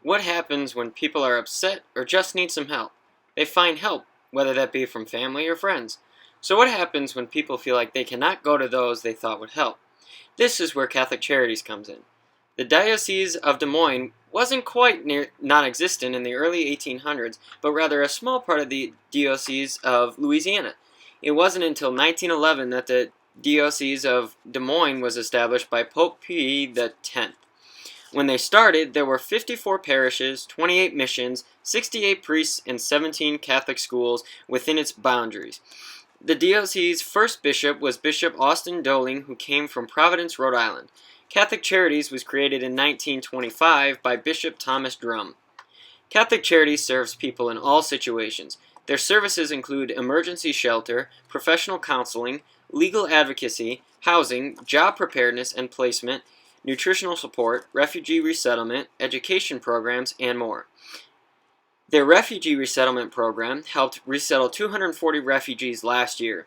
What happens when people are upset or just need some help? They find help, whether that be from family or friends. So what happens when people feel like they cannot go to those they thought would help? This is where Catholic Charities comes in. The Diocese of Des Moines wasn't quite non-existent in the early 1800s, but rather a small part of the Diocese of Louisiana. It wasn't until 1911 that the Diocese of Des Moines was established by Pope Pie X. When they started, there were 54 parishes, 28 missions, 68 priests, and 17 Catholic schools within its boundaries. The diocese's first bishop was Bishop Austin Doling, who came from Providence, Rhode Island. Catholic Charities was created in 1925 by Bishop Thomas Drum. Catholic Charities serves people in all situations. Their services include emergency shelter, professional counseling, legal advocacy, housing, job preparedness and placement, nutritional support, refugee resettlement, education programs, and more. Their refugee resettlement program helped resettle 240 refugees last year.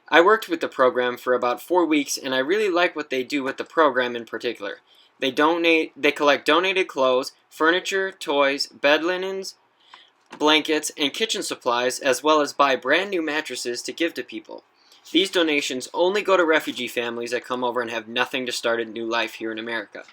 I worked with the program for about 4 weeks, and I really like what they do with the program in particular. They collect donated clothes, furniture, toys, bed linens, blankets, and kitchen supplies, as well as buy brand new mattresses to give to people. These donations only go to refugee families that come over and have nothing to start a new life here in America.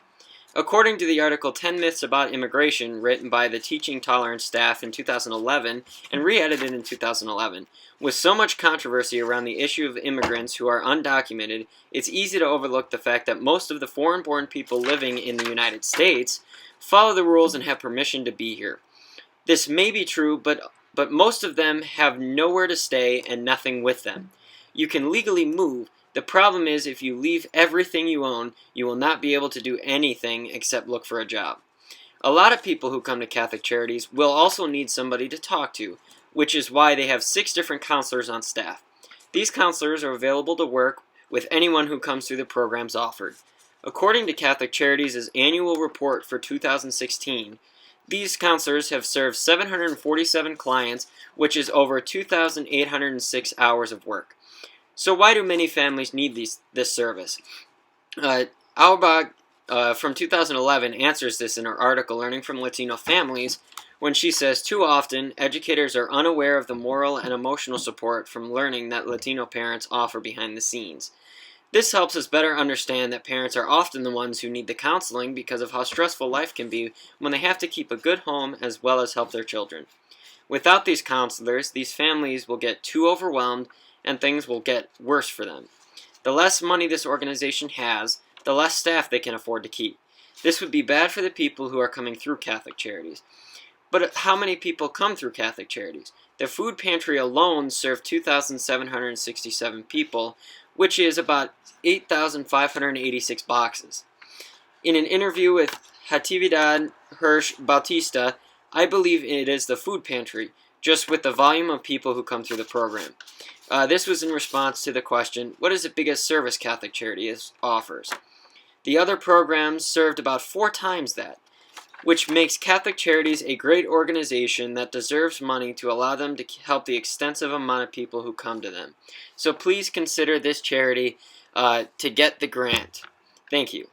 According to the article 10 Myths About Immigration, written by the Teaching Tolerance staff in 2011 and re-edited in 2011, with so much controversy around the issue of immigrants who are undocumented, it's easy to overlook the fact that most of the foreign-born people living in the United States follow the rules and have permission to be here. This may be true, but most of them have nowhere to stay and nothing with them. You can legally move. The problem is if you leave everything you own, you will not be able to do anything except look for a job. A lot of people who come to Catholic Charities will also need somebody to talk to, which is why they have 6 different counselors on staff. These counselors are available to work with anyone who comes through the programs offered. According to Catholic Charities' annual report for 2016, these counselors have served 747 clients, which is over 2,806 hours of work. So why do many families need this service? Auerbach from 2011 answers this in her article, Learning from Latino Families, when she says, too often, educators are unaware of the moral and emotional support from learning that Latino parents offer behind the scenes. This helps us better understand that parents are often the ones who need the counseling because of how stressful life can be when they have to keep a good home as well as help their children. Without these counselors, these families will get too overwhelmed and things will get worse for them. The less money this organization has, the less staff they can afford to keep. This would be bad for the people who are coming through Catholic Charities. But how many people come through Catholic Charities? The food pantry alone served 2,767 people, which is about 8,586 boxes. In an interview with Natividad Hirsch Bautista, I believe it is the food pantry, just with the volume of people who come through the program. This was in response to the question, what is the biggest service Catholic Charities offers? The other programs served about 4 times that, which makes Catholic Charities a great organization that deserves money to allow them to help the extensive amount of people who come to them. So please consider this charity to get the grant. Thank you.